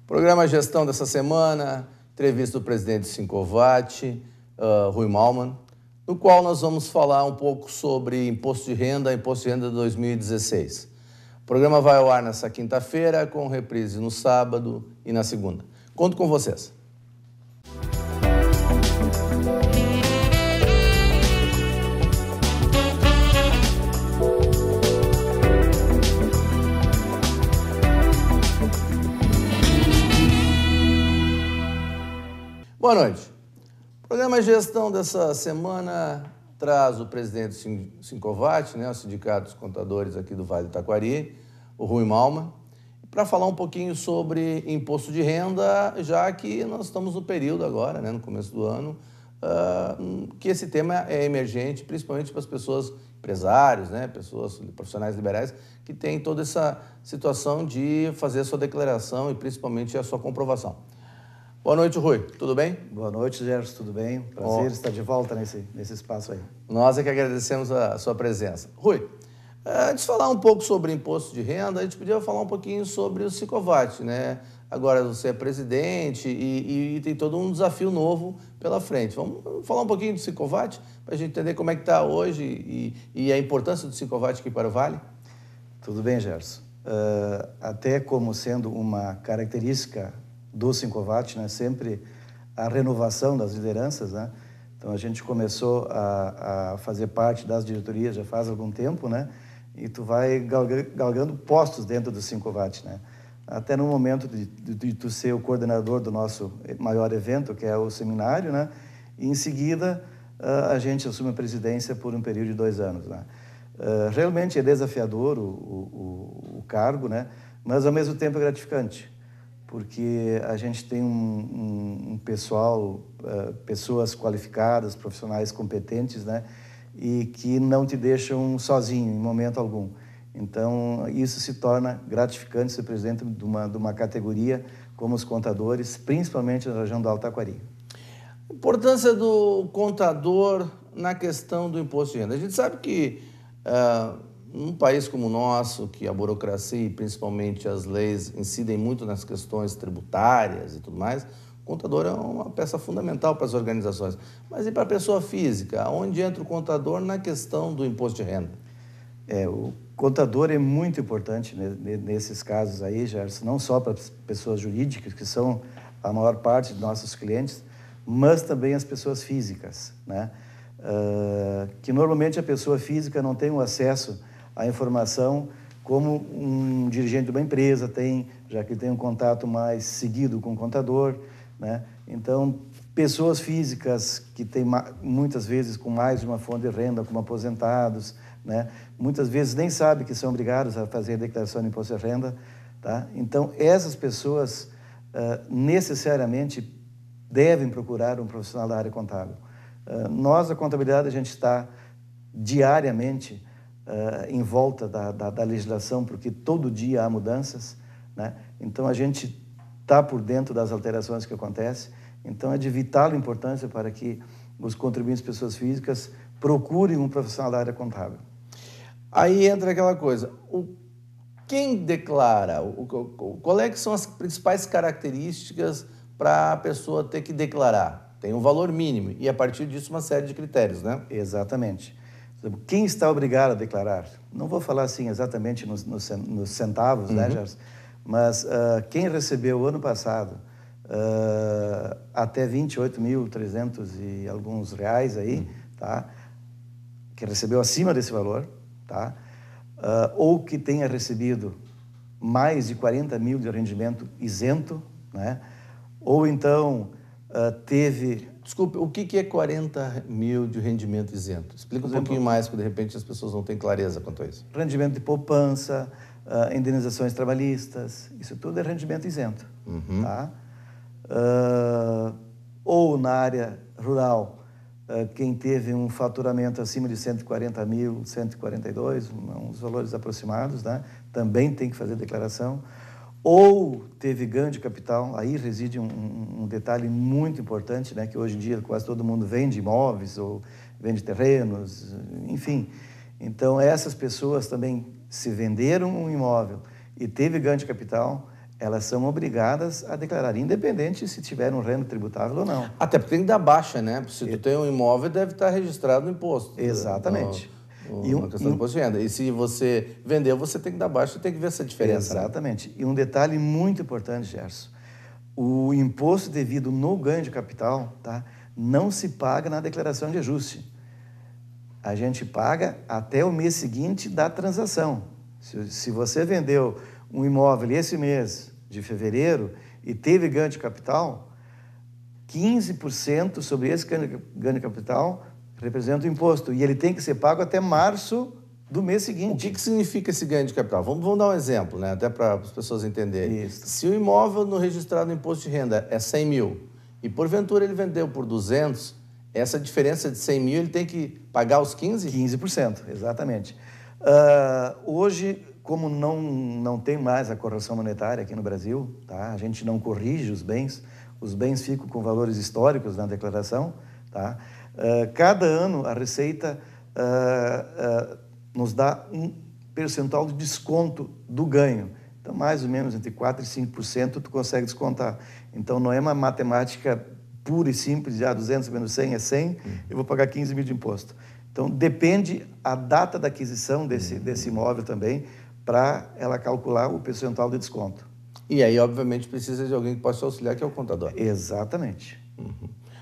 Programa Gestão dessa semana, entrevista do presidente do Sincovat, Rui Malman, no qual nós vamos falar um pouco sobre imposto de renda de 2016. O programa vai ao ar nessa quinta-feira, com reprise no sábado e na segunda. Conto com vocês. Boa noite. O programa Gestão dessa semana traz o presidente do Sincovat, o Sindicato dos Contadores aqui do Vale do Taquari, o Rui Malman, para falar um pouquinho sobre imposto de renda, já que nós estamos no período agora, no começo do ano, que esse tema é emergente, principalmente para as pessoas empresários, pessoas profissionais liberais, que têm toda essa situação de fazer a sua declaração e principalmente a sua comprovação. Boa noite, Rui. Tudo bem? Boa noite, Gerson. Tudo bem? Prazer estar de volta nesse espaço aí. Nós é que agradecemos a sua presença. Rui, antes de falar um pouco sobre imposto de renda, a gente podia falar um pouquinho sobre o Sincovat, Agora você é presidente e tem todo um desafio novo pela frente. Vamos falar um pouquinho do Sincovat, para a gente entender como é que está hoje e a importância do Sincovat aqui para o Vale? Tudo bem, Gerson. Até como sendo uma característica do Sincovat, sempre a renovação das lideranças, Então, a gente começou a fazer parte das diretorias já faz algum tempo, E tu vai galgando postos dentro do Sincovat, Até no momento de tu ser o coordenador do nosso maior evento, que é o seminário, E em seguida a gente assume a presidência por um período de 2 anos, Realmente é desafiador o cargo, Mas ao mesmo tempo é gratificante, porque a gente tem um pessoal, pessoas qualificadas, profissionais competentes, E que não te deixam sozinho em momento algum. Então, isso se torna gratificante ser presidente de uma categoria como os contadores, principalmente na região do Alto Taquari. A importância do contador na questão do imposto de renda. A gente sabe que num país como o nosso, que a burocracia e principalmente as leis incidem muito nas questões tributárias e tudo mais, o contador é uma peça fundamental para as organizações. Mas e para a pessoa física? Onde entra o contador na questão do imposto de renda? O contador é muito importante nesses casos aí, Gerson, não só para as pessoas jurídicas, que são a maior parte dos nossos clientes, mas também as pessoas físicas, que normalmente a pessoa física não tem o acesso à informação como um dirigente de uma empresa tem, já que tem um contato mais seguido com o contador, Então, pessoas físicas que têm muitas vezes com mais de uma fonte de renda, como aposentados, Muitas vezes nem sabem que são obrigados a fazer a declaração de imposto de renda, Então, essas pessoas necessariamente devem procurar um profissional da área contábil. Nós, a contabilidade, a gente está diariamente em volta da legislação, porque todo dia há mudanças, Então, a gente está por dentro das alterações que acontecem. Então, é de vital importância para que os contribuintes, pessoas físicas, procurem um profissional da área contábil. Aí entra aquela coisa, quem declara, qual é que são as principais características para a pessoa ter que declarar? Tem um valor mínimo e, a partir disso, uma série de critérios, Exatamente. Quem está obrigado a declarar? Não vou falar assim exatamente nos centavos, Gerson? Mas quem recebeu ano passado até 28.300 e alguns reais aí, que recebeu acima desse valor, ou que tenha recebido mais de 40 mil de rendimento isento, ou então teve... Desculpe, o que é 40 mil de rendimento isento? Explica um pouquinho mais, porque de repente as pessoas não têm clareza quanto a isso. Rendimento de poupança, indenizações trabalhistas, isso tudo é rendimento isento. Ou na área rural, quem teve um faturamento acima de 140 mil, 142, uns valores aproximados, também tem que fazer declaração. Ou teve ganho de capital, aí reside um detalhe muito importante, que hoje em dia quase todo mundo vende imóveis ou vende terrenos, enfim. Então, essas pessoas também, se venderam um imóvel e teve ganho de capital, elas são obrigadas a declarar, independente se tiver um renda tributável ou não. Até porque tem que dar baixa, né? Se tu tem um imóvel, deve estar registrado no imposto. Exatamente. Na questão do imposto de renda. E se você vendeu, você tem que dar baixa, tem que ver essa diferença. Exatamente. Né? E um detalhe muito importante, Gerson, o imposto devido no ganho de capital, tá, não se paga na declaração de ajuste. A gente paga até o mês seguinte da transação. Se você vendeu um imóvel esse mês de fevereiro e teve ganho de capital, 15% sobre esse ganho de capital representa o imposto. E ele tem que ser pago até março do mês seguinte. O que significa esse ganho de capital? Vamos dar um exemplo, né? Até para as pessoas entenderem. Isso. Se o imóvel no registrado no imposto de renda é 100 mil e porventura ele vendeu por 200, essa diferença de 100 mil ele tem que pagar os 15? 15%, exatamente. Hoje, como não tem mais a correção monetária aqui no Brasil, tá? A gente não corrige os bens ficam com valores históricos na declaração, tá? Cada ano a Receita nos dá um percentual de desconto do ganho. Então, mais ou menos entre 4% e 5% tu consegue descontar. Então, não é uma matemática pura e simples, de 200 menos 100 é 100, eu vou pagar 15 mil de imposto. Então, depende a data da aquisição desse imóvel também, para ela calcular o percentual de desconto. E aí, obviamente, precisa de alguém que possa auxiliar, que é o contador. Exatamente.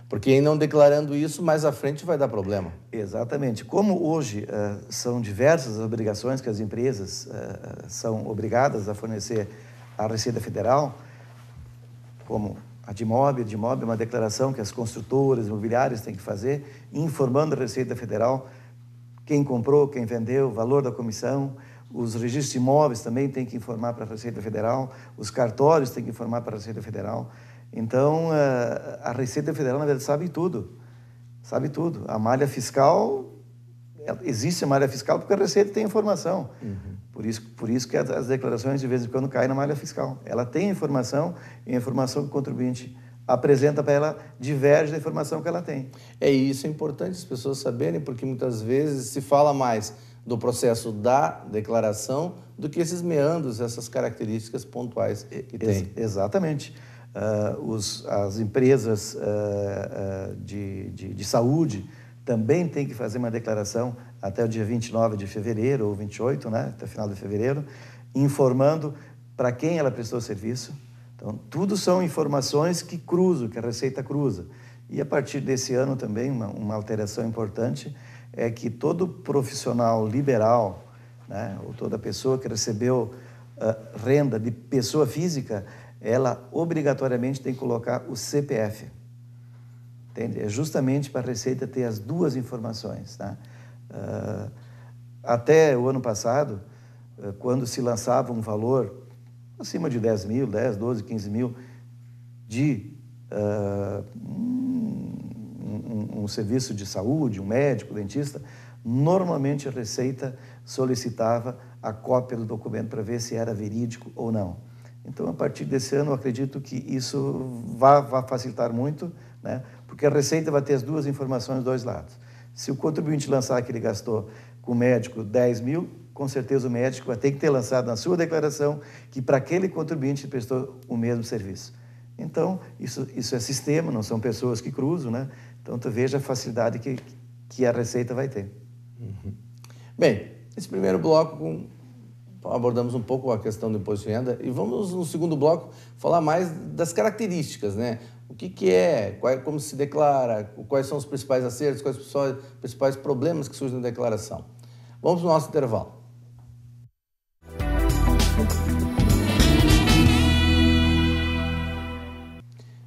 Porque em não declarando isso, mais à frente vai dar problema. Exatamente. Como hoje são diversas as obrigações que as empresas são obrigadas a fornecer à Receita Federal, como a de imóvel é uma declaração que as construtoras imobiliárias têm que fazer, informando a Receita Federal quem comprou, quem vendeu, o valor da comissão. Os registros de imóveis também têm que informar para a Receita Federal, os cartórios têm que informar para a Receita Federal. Então, a Receita Federal, na verdade, sabe tudo. A malha fiscal, existe a malha fiscal porque a Receita tem informação. Por isso que as declarações, de vez em quando, caem na malha fiscal. Ela tem informação e a informação que o contribuinte apresenta para ela diverge da informação que ela tem. Isso é importante as pessoas saberem, porque muitas vezes se fala mais do processo da declaração do que esses meandros, essas características pontuais que tem. Exatamente. As empresas de saúde também têm que fazer uma declaração até o dia 29 de fevereiro ou 28, né, até o final de fevereiro, informando para quem ela prestou serviço. Então, tudo são informações que a Receita cruza. E a partir desse ano também, uma alteração importante é que todo profissional liberal, né, ou toda pessoa que recebeu renda de pessoa física, ela obrigatoriamente tem que colocar o CPF. Entende? É justamente para a Receita ter as duas informações. Né? Até o ano passado, quando se lançava um valor acima de 10 mil, 10, 12, 15 mil, de um serviço de saúde, um médico, dentista, normalmente a Receita solicitava a cópia do documento para ver se era verídico ou não. Então, a partir desse ano, eu acredito que isso vai facilitar muito, né? Porque a Receita vai ter as duas informações dos dois lados. Se o contribuinte lançar que ele gastou com o médico 10 mil, com certeza o médico vai ter que ter lançado na sua declaração que para aquele contribuinte prestou o mesmo serviço. Então, isso é sistema, não são pessoas que cruzam, né? Então, tu veja a facilidade que a Receita vai ter. Bem, esse primeiro bloco abordamos um pouco a questão do imposto de renda e vamos, no segundo bloco, falar mais das características, né? O que é, como se declara, quais são os principais acertos, quais são os principais problemas que surgem na declaração. Vamos para o nosso intervalo.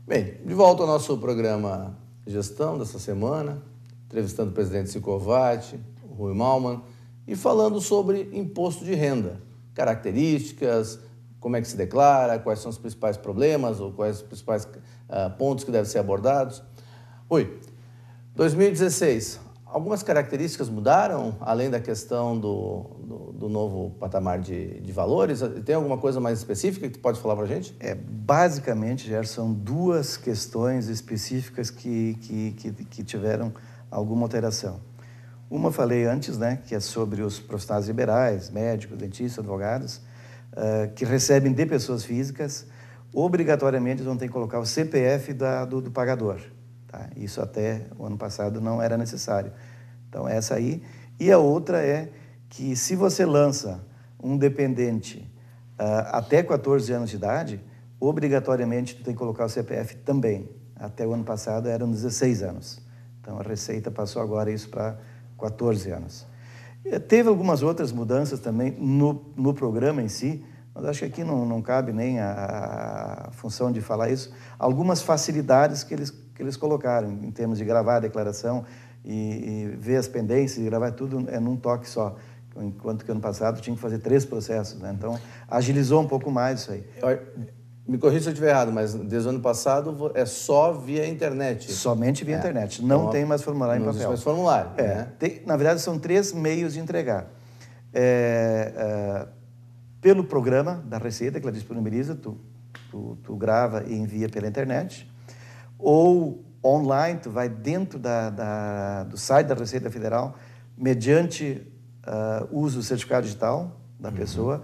Bem, de volta ao nosso programa Gestão dessa semana, entrevistando o presidente Sincovati, o Rui Malman, e falando sobre imposto de renda, características, como é que se declara, quais são os principais problemas ou quais os principais pontos que devem ser abordados. Rui, 2016, algumas características mudaram, além da questão do novo patamar de valores? Tem alguma coisa mais específica que tu pode falar para a gente? Basicamente, Gerson, são duas questões específicas que tiveram alguma alteração. Uma falei antes, né, que é sobre os profissionais liberais, médicos, dentistas, advogados. que recebem de pessoas físicas, obrigatoriamente vão ter que colocar o CPF do pagador. Tá? Isso até o ano passado não era necessário. Então, essa aí. E a outra é que se você lança um dependente até 14 anos de idade, obrigatoriamente tu tem que colocar o CPF também. Até o ano passado eram 16 anos. Então, a Receita passou agora isso para 14 anos. Teve algumas outras mudanças também no programa em si, mas acho que aqui não cabe nem a função de falar isso. Algumas facilidades que eles colocaram em termos de gravar a declaração e ver as pendências, e gravar tudo num toque só. Enquanto que ano passado tinha que fazer 3 processos, né? Então, agilizou um pouco mais isso aí. Me corrija se eu estiver errado, mas desde o ano passado é só via internet. Somente via internet. Não tem mais formulário em papel. Não existe mais formulário. Né? Na verdade, são 3 meios de entregar. Pelo programa da Receita, que ela disponibiliza, tu grava e envia pela internet. Ou online, tu vai dentro do site da Receita Federal, mediante uso do certificado digital da pessoa,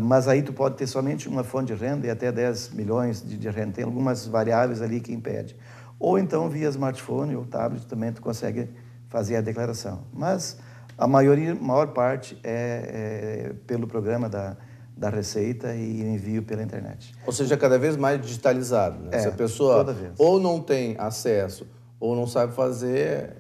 mas aí tu pode ter somente uma fonte de renda e até 10 milhões de renda. Tem algumas variáveis ali que impedem. Ou então, via smartphone ou tablet, também tu consegue fazer a declaração. Mas a maior parte é pelo programa da Receita e envio pela internet. Ou seja, cada vez mais digitalizado. Né? Se a pessoa ou não tem acesso ou não sabe fazer,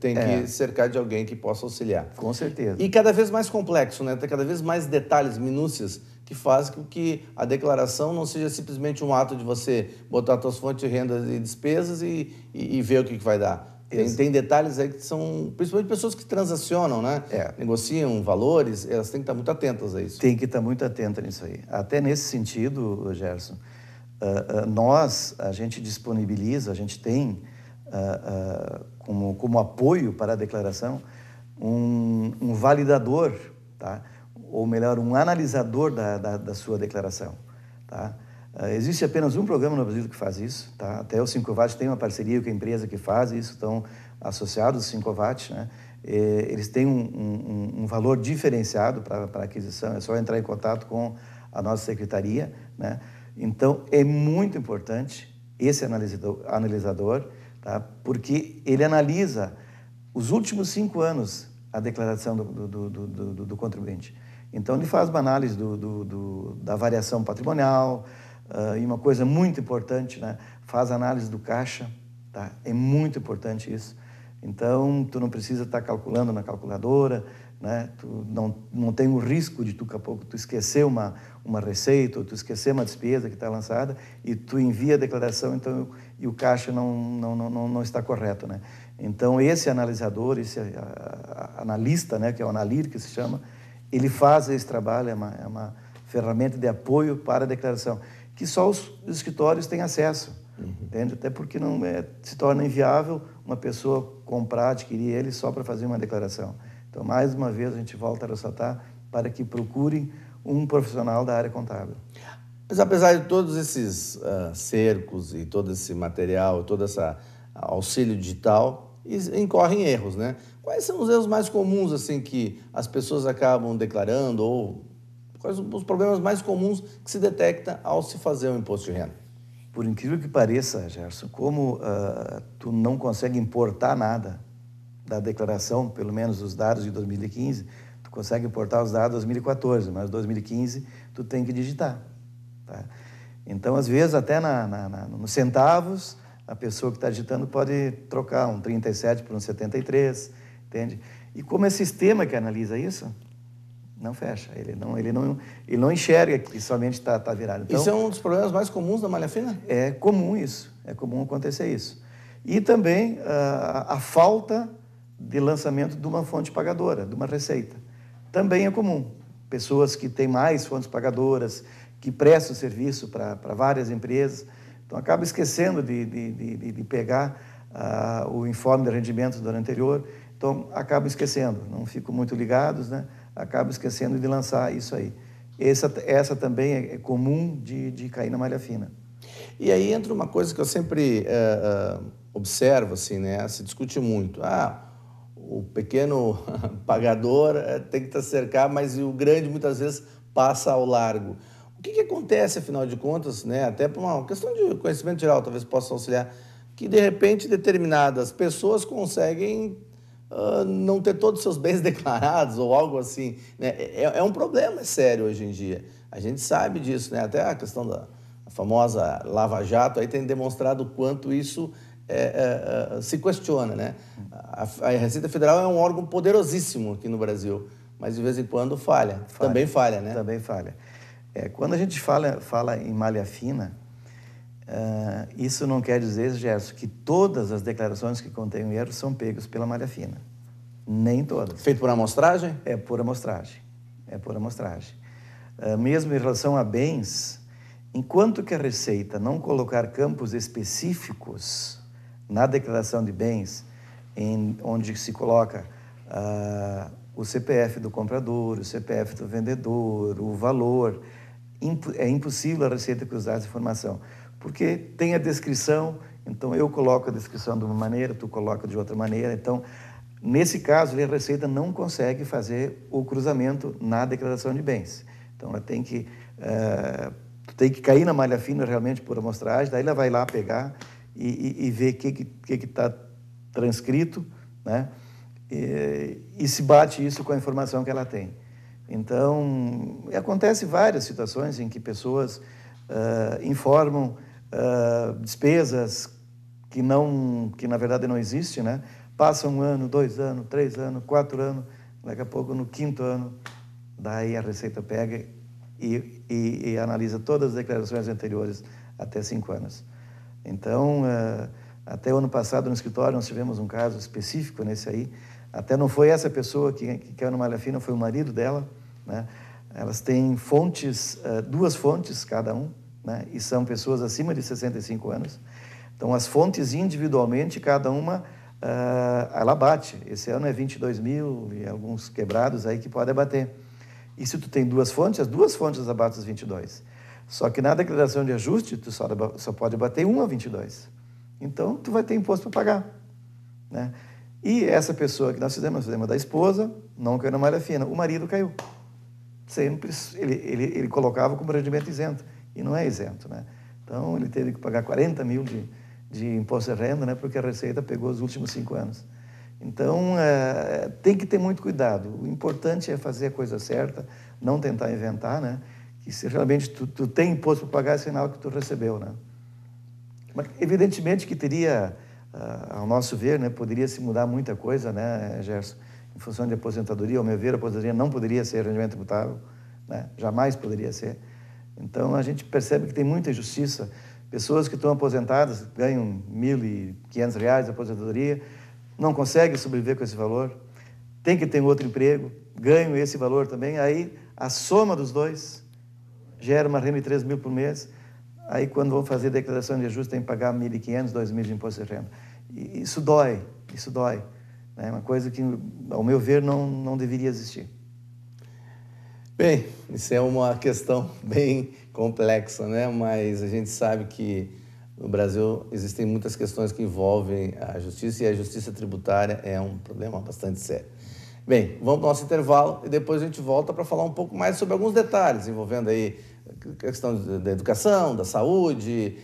tem que cercar de alguém que possa auxiliar. Com certeza. E cada vez mais complexo, né? Tem cada vez mais detalhes, minúcias, que fazem com que a declaração não seja simplesmente um ato de você botar suas fontes de renda e despesas e ver o que vai dar. Tem detalhes aí que são, principalmente pessoas que transacionam, né? Negociam valores, elas têm que estar muito atentas a isso. Tem que estar muito atenta nisso aí. Até nesse sentido, Gerson, a gente disponibiliza, a gente tem como apoio para a declaração um validador, tá? Ou melhor, um analisador da sua declaração. Tá? Existe apenas um programa no Brasil que faz isso. Tá? Até o Sincovat tem uma parceria com a empresa que faz isso, estão associados ao Sincovat, né? Eles têm um valor diferenciado para aquisição, é só entrar em contato com a nossa secretaria, né? Então, é muito importante esse analisador, tá? Porque ele analisa os últimos 5 anos a declaração do contribuinte. Então, ele faz uma análise da variação patrimonial, e uma coisa muito importante, né? Faz análise do caixa, tá? É muito importante isso. Então, tu não precisa estar calculando na calculadora, né? Tu não tem o risco de daqui a pouco tu esquecer uma receita ou tu esquecer uma despesa que está lançada e tu envia a declaração e o caixa não está correto, né? Então, esse analisador, esse analista, né, que é o Analir, que se chama, ele faz esse trabalho, é uma ferramenta de apoio para a declaração, que só os escritórios têm acesso, entende? Até porque se torna inviável uma pessoa comprar, adquirir ele só para fazer uma declaração. Então, mais uma vez, a gente volta a ressaltar para que procurem um profissional da área contábil. Mas apesar de todos esses cercos e todo esse material, todo esse auxílio digital, incorrem erros, né? Quais são os erros mais comuns assim que as pessoas acabam declarando ou quais os problemas mais comuns que se detecta ao se fazer um imposto de renda? Por incrível que pareça, Gerson, como tu não consegue importar nada da declaração, pelo menos os dados de 2015, tu consegue importar os dados de 2014, mas 2015 tu tem que digitar. Tá? Então, às vezes, até nos centavos, a pessoa que está digitando pode trocar um 37 por um 73, entende? E como é sistema que analisa isso, não fecha. Ele não enxerga que somente está virado. Então, isso é um dos problemas mais comuns da malha fina? É comum isso, é comum acontecer isso. E também a falta de lançamento de uma fonte pagadora, de uma receita. Também é comum. Pessoas que têm mais fontes pagadoras, que prestam serviço para várias empresas, então acaba esquecendo de pegar o informe de rendimentos do ano anterior, então acabam esquecendo, não ficam muito ligados, né? Acabam esquecendo de lançar isso aí. Essa também é comum de cair na malha fina. E aí entra uma coisa que eu sempre observo, assim, né? Se discute muito. O pequeno pagador tem que estar cercado, mas o grande muitas vezes passa ao largo. O que acontece, afinal de contas, né, até por uma questão de conhecimento geral, talvez possa auxiliar, que, de repente, determinadas pessoas conseguem não ter todos os seus bens declarados ou algo assim, né? É um problema sério hoje em dia. A gente sabe disso, né? Até a questão da famosa Lava Jato aí tem demonstrado o quanto isso se questiona, né? A Receita Federal é um órgão poderosíssimo aqui no Brasil, mas de vez em quando falha. Também falha, né? Também falha. Quando a gente fala em malha fina, isso não quer dizer, Gerson, que todas as declarações que contêm erro são pegas pela malha fina. Nem todas. Feito por amostragem? É por amostragem. Mesmo em relação a bens, enquanto que a Receita não colocar campos específicos na declaração de bens, onde se coloca o CPF do comprador, o CPF do vendedor, o valor, é impossível a Receita cruzar essa informação, porque tem a descrição, então eu coloco a descrição de uma maneira, tu coloca de outra maneira, então, nesse caso, a Receita não consegue fazer o cruzamento na declaração de bens. Então, ela tem que cair na malha fina realmente por amostragem, daí ela vai lá pegar e ver o que está transcrito, né? E se bate isso com a informação que ela tem. Então, acontece várias situações em que pessoas informam despesas que na verdade não existem, né? Passa 1 ano, 2 anos, 3 anos, 4 anos, daqui a pouco no 5º ano, daí a Receita pega e analisa todas as declarações anteriores até 5 anos. Então, até o ano passado no escritório nós tivemos um caso específico nesse aí, até não foi essa pessoa que caiu no malha fina, foi o marido dela, né? Elas têm fontes, 2 fontes cada um, né? E são pessoas acima de 65 anos. Então, as fontes individualmente, cada uma, ela bate. Esse ano é 22 mil e alguns quebrados aí que pode abater. E se tu tem 2 fontes, as 2 fontes abatem os 22. Só que na declaração de ajuste, tu só pode bater 1 a 22. Então, tu vai ter imposto para pagar, né? E essa pessoa que nós fizemos da esposa, não caiu na malha fina. O marido caiu. Sempre ele colocava como rendimento isento. E não é isento, né? Então, ele teve que pagar 40 mil de imposto de renda, né? Porque a Receita pegou os últimos 5 anos. Então, tem que ter muito cuidado. O importante é fazer a coisa certa, não tentar inventar, né? Que se realmente tu tem imposto para pagar, é sinal que tu recebeu, né? Mas, evidentemente que teria, ao nosso ver, né, poderia se mudar muita coisa, né, Gerson? Em função de aposentadoria, ao meu ver, a aposentadoria não poderia ser rendimento tributável, né? Jamais poderia ser. Então, a gente percebe que tem muita injustiça. Pessoas que estão aposentadas ganham R$ 1.500 de aposentadoria, não conseguem sobreviver com esse valor, tem que ter outro emprego, ganham esse valor também, aí a soma dos dois gera uma renda de 3 mil por mês, aí quando vão fazer declaração de ajuste tem que pagar 1.500, 2.000 de imposto de renda. E isso dói, né? É uma coisa que, ao meu ver, não deveria existir. Bem, isso é uma questão bem complexa, né? Mas a gente sabe que no Brasil existem muitas questões que envolvem a justiça e a justiça tributária é um problema bastante sério. Bem, vamos para o nosso intervalo e depois a gente volta para falar um pouco mais sobre alguns detalhes envolvendo aí a questão da educação, da saúde,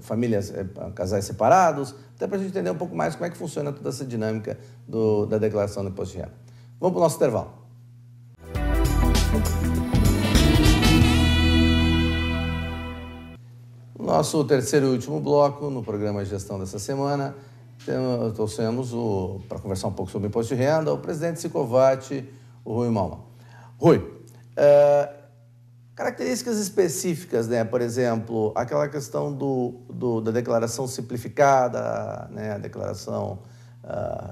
famílias, casais separados, até para a gente entender um pouco mais como é que funciona toda essa dinâmica da declaração do imposto de renda. Vamos para o nosso intervalo. No nosso terceiro e último bloco, no programa Gestão dessa semana, trouxemos, para conversar um pouco sobre o imposto de renda, o presidente Sicovat, o Rui Malman. Rui, características específicas, né? Por exemplo, aquela questão da declaração simplificada, né? A declaração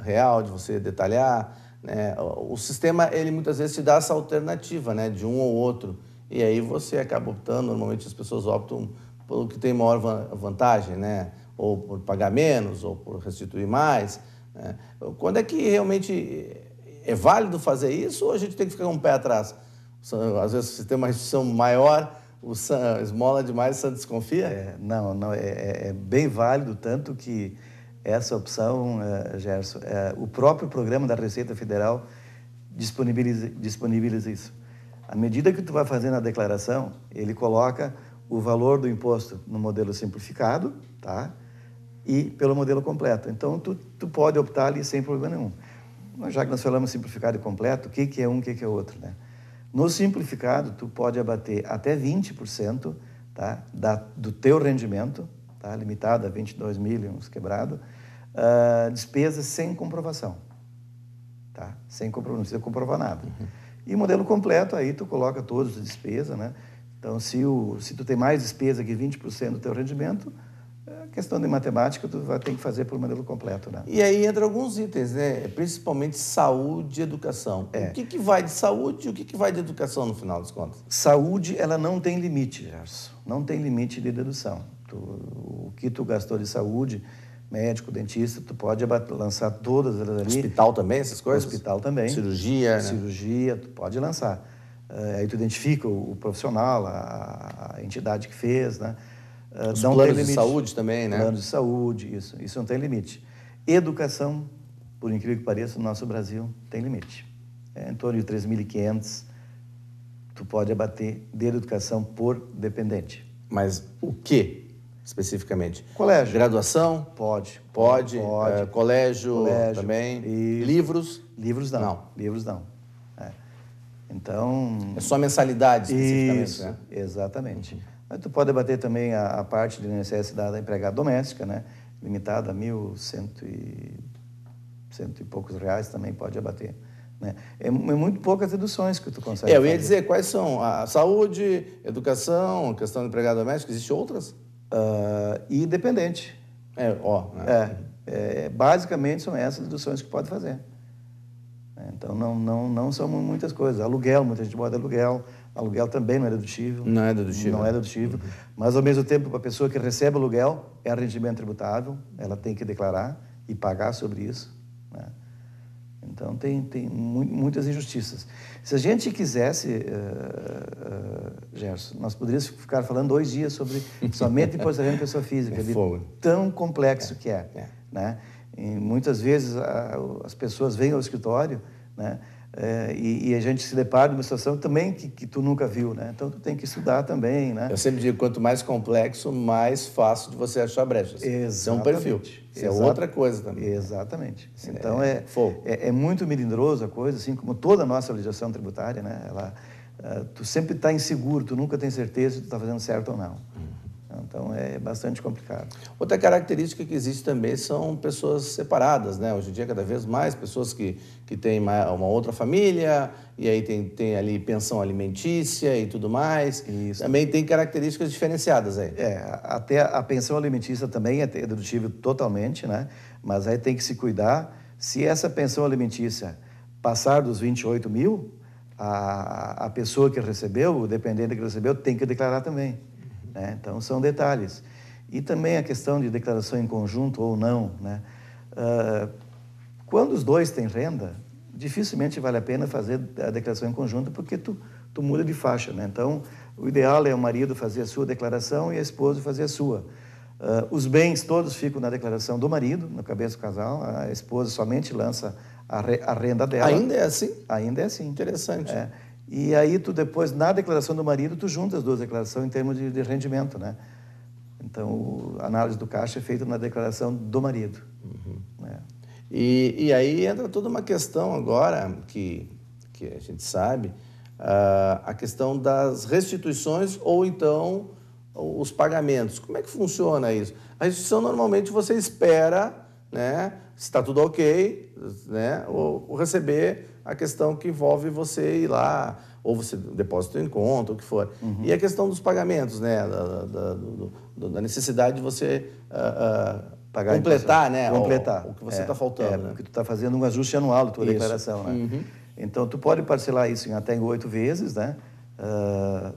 real, de você detalhar, né? O sistema, ele muitas vezes te dá essa alternativa, né? De um ou outro, e aí você acaba optando, normalmente as pessoas optam pelo que tem maior vantagem, né? Ou por pagar menos, ou por restituir mais, né? Quando é que realmente é válido fazer isso, ou a gente tem que ficar um pé atrás? Às vezes, se tem uma restrição maior, esmola demais, o santo desconfia? Não, é bem válido, tanto que essa opção, Gerson, o próprio programa da Receita Federal disponibiliza isso. À medida que tu vai fazendo a declaração, ele coloca o valor do imposto no modelo simplificado, tá? E pelo modelo completo. Então, tu pode optar ali sem problema nenhum. Mas já que nós falamos simplificado e completo, o que é um, o que é outro, né? No simplificado, tu pode abater até 20%, tá? Do teu rendimento, tá? Limitado a 22 mil, uns quebrado, despesas sem comprovação, tá? Sem comprovação, não precisa comprovar nada. E o modelo completo, aí tu coloca todas as despesas, né? Então, se tu tem mais despesa que 20% do teu rendimento, questão de matemática, tu vai ter que fazer pelo modelo completo, né? E aí entra alguns itens, né? Principalmente saúde e educação. O que vai de saúde e o que vai de educação, no final das contas? Saúde, ela não tem limite, Gerson. Não tem limite de dedução. O que tu gastou de saúde, médico, dentista, tu pode lançar todas elas ali. Hospital também, essas coisas? Hospital também. Cirurgia, né? Cirurgia, tu pode lançar. Aí tu identifica o profissional, a entidade que fez, né? Os não planos tem de saúde também, né? Planos de saúde, isso não tem limite. Educação, por incrível que pareça, no nosso Brasil tem limite. Em torno de 3.500, tu pode abater de educação por dependente. Mas o que, especificamente? Colégio. Graduação? Pode. Colégio também? Isso. Livros? Livros não. Livros não. Então... É só mensalidade, especificamente, isso, né? Exatamente. Mas tu pode abater também a parte de necessidade da empregada doméstica, né? Limitada a 1.100 e poucos reais também pode abater. Né? É muito poucas deduções que tu consegue eu ia fazer. dizer, quais são? A saúde, educação, questão de empregada doméstica, existem outras? E dependente. Basicamente são essas deduções que pode fazer. Então, não são muitas coisas. Aluguel, muita gente bota aluguel. Aluguel também não é dedutível. Não é dedutível. Não é dedutível. Mas, ao mesmo tempo, para a pessoa que recebe aluguel, é rendimento tributável, ela tem que declarar e pagar sobre isso. Né? Então, tem muitas injustiças. Se a gente quisesse, Gerson, nós poderíamos ficar falando 2 dias sobre somente imposto de renda de pessoa física, de tão complexo que é. Né? E muitas vezes as pessoas vêm ao escritório, né? E a gente se depara de uma situação também que tu nunca viu, né? Então, tu tem que estudar também, né? Eu sempre digo, quanto mais complexo, mais fácil de você achar brechas. Isso é um perfil. Isso é outra coisa também. Exatamente. Então, fogo. É muito melindroso a coisa, assim como toda a nossa legislação tributária, né? Tu sempre está inseguro, tu nunca tem certeza se tu está fazendo certo ou não. Então, é bastante complicado. Outra característica que existe também são pessoas separadas, né? Hoje em dia, cada vez mais, pessoas que têm uma outra família, e aí tem ali pensão alimentícia e tudo mais. Isso. Também tem características diferenciadas aí. Até a pensão alimentícia também é dedutível totalmente, né? Mas aí tem que se cuidar. Se essa pensão alimentícia passar dos 28 mil, a pessoa que recebeu, o dependente que recebeu, tem que declarar também. Né? Então, são detalhes. E também a questão de declaração em conjunto ou não. Né? Quando os dois têm renda, dificilmente vale a pena fazer a declaração em conjunto, porque tu muda de faixa. Né? Então, o ideal é o marido fazer a sua declaração e a esposa fazer a sua. Os bens todos ficam na declaração do marido, na cabeça do casal. A esposa somente lança a renda dela. Ainda é assim? Ainda é assim. Interessante. E aí, tu depois, na declaração do marido, tu junta as duas declarações em termos de rendimento, né? Então, a análise do caixa é feita na declaração do marido. Né? E aí entra toda uma questão agora, que a gente sabe, a questão das restituições ou então os pagamentos. Como é que funciona isso? A restituição, normalmente, você espera, né, se está tudo ok, né, ou receber a questão que envolve você ir lá, ou você depósito em conta, o que for. E a questão dos pagamentos, né, da necessidade de você pagar completar, né, completar. o que você está faltando. Né? Porque tu está fazendo um ajuste anual da tua declaração. Né? Então, tu pode parcelar isso até em 8 vezes, né?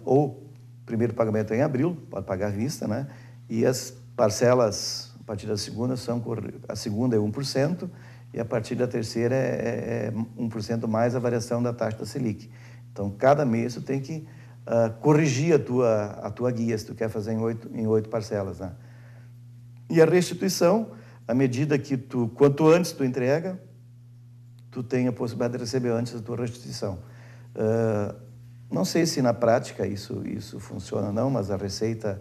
Ou primeiro pagamento é em abril, pode pagar à vista, né? E as parcelas, a partir da segunda, a segunda é 1%, e a partir da terceira é 1% mais a variação da taxa da Selic. Então, cada mês tu tem que corrigir a tua guia, se tu quer fazer em 8 parcelas. Né? E a restituição, à medida que quanto antes tu entrega, tu tem a possibilidade de receber antes a tua restituição. Não sei se na prática isso funciona ou não, mas a Receita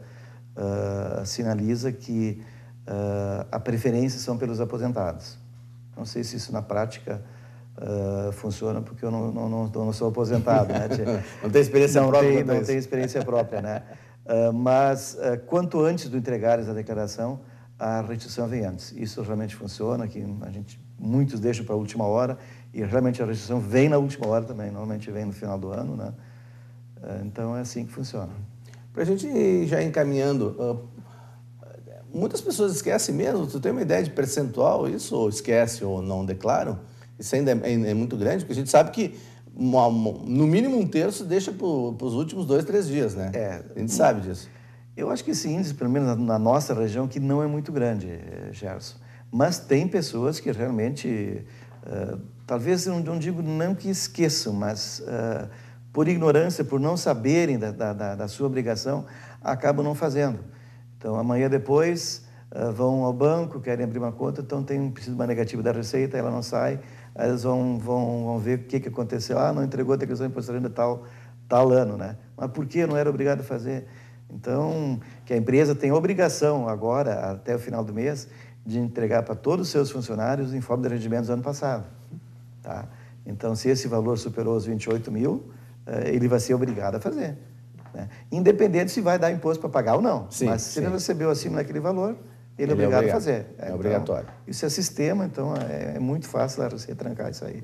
sinaliza que a preferência são pelos aposentados. Não sei se isso na prática funciona, porque eu não sou aposentado, né? Não tem experiência própria? Não tem experiência própria, né? Mas quanto antes do entregares a declaração, a restituição vem antes. Isso realmente funciona, que muitos deixam para a última hora, e realmente a restituição vem na última hora também, normalmente vem no final do ano, né? Então é assim que funciona. Para a gente ir já encaminhando, muitas pessoas esquecem mesmo. Tu tem uma ideia de percentual isso, ou esquece ou não declaram? Isso ainda é muito grande, porque a gente sabe que no mínimo 1/3 deixa para os últimos 2, 3 dias, né? A gente sabe disso. Eu acho que esse índice, pelo menos na nossa região, que não é muito grande, Gerson. Mas tem pessoas que realmente, talvez eu não digo não que esqueçam, mas por ignorância, por não saberem da sua obrigação, acabam não fazendo. Então, amanhã depois, vão ao banco, querem abrir uma conta, então precisa de uma negativa da Receita, ela não sai, aí eles vão ver o que aconteceu. Não entregou a declaração de imposto de renda tal ano, né? Mas por que não era obrigado a fazer? Então, que a empresa tem obrigação agora, até o final do mês, de entregar para todos os seus funcionários o informe de rendimentos do ano passado. Tá? Então, se esse valor superou os 28 mil, ele vai ser obrigado a fazer. Né? Independente se vai dar imposto para pagar ou não. Sim, mas se ele recebeu acima daquele valor, ele é obrigado a fazer. É obrigatório. Isso é sistema, então é muito fácil você trancar isso aí.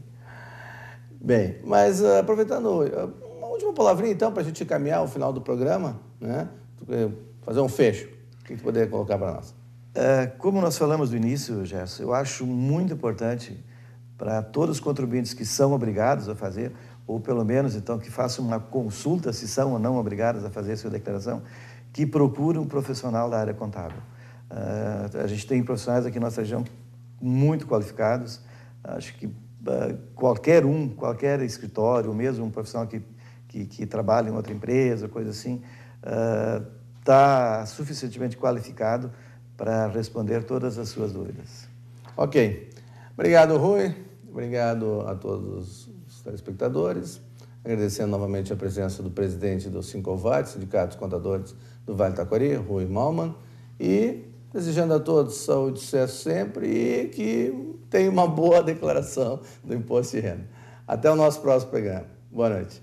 Bem, mas aproveitando, uma última palavrinha então, para a gente caminhar ao final do programa, né? Fazer um fecho. O que tu poderia colocar para nós? Como nós falamos no início, Gerson, eu acho muito importante para todos os contribuintes que são obrigados a fazer, ou pelo menos, então, que façam uma consulta se são ou não obrigados a fazer a sua declaração, que procurem um profissional da área contábil. A gente tem profissionais aqui na nossa região muito qualificados. Acho que qualquer escritório, ou mesmo um profissional que trabalha em outra empresa, coisa assim, está suficientemente qualificado para responder todas as suas dúvidas. Ok. Obrigado, Rui. Obrigado a todos os telespectadores. Agradecendo novamente a presença do presidente do Sincovat, Sindicato dos Contadores do Vale do Taquari, Rui Malman, e desejando a todos saúde e sucesso sempre e que tenham uma boa declaração do imposto de renda. Até o nosso próximo programa. Boa noite.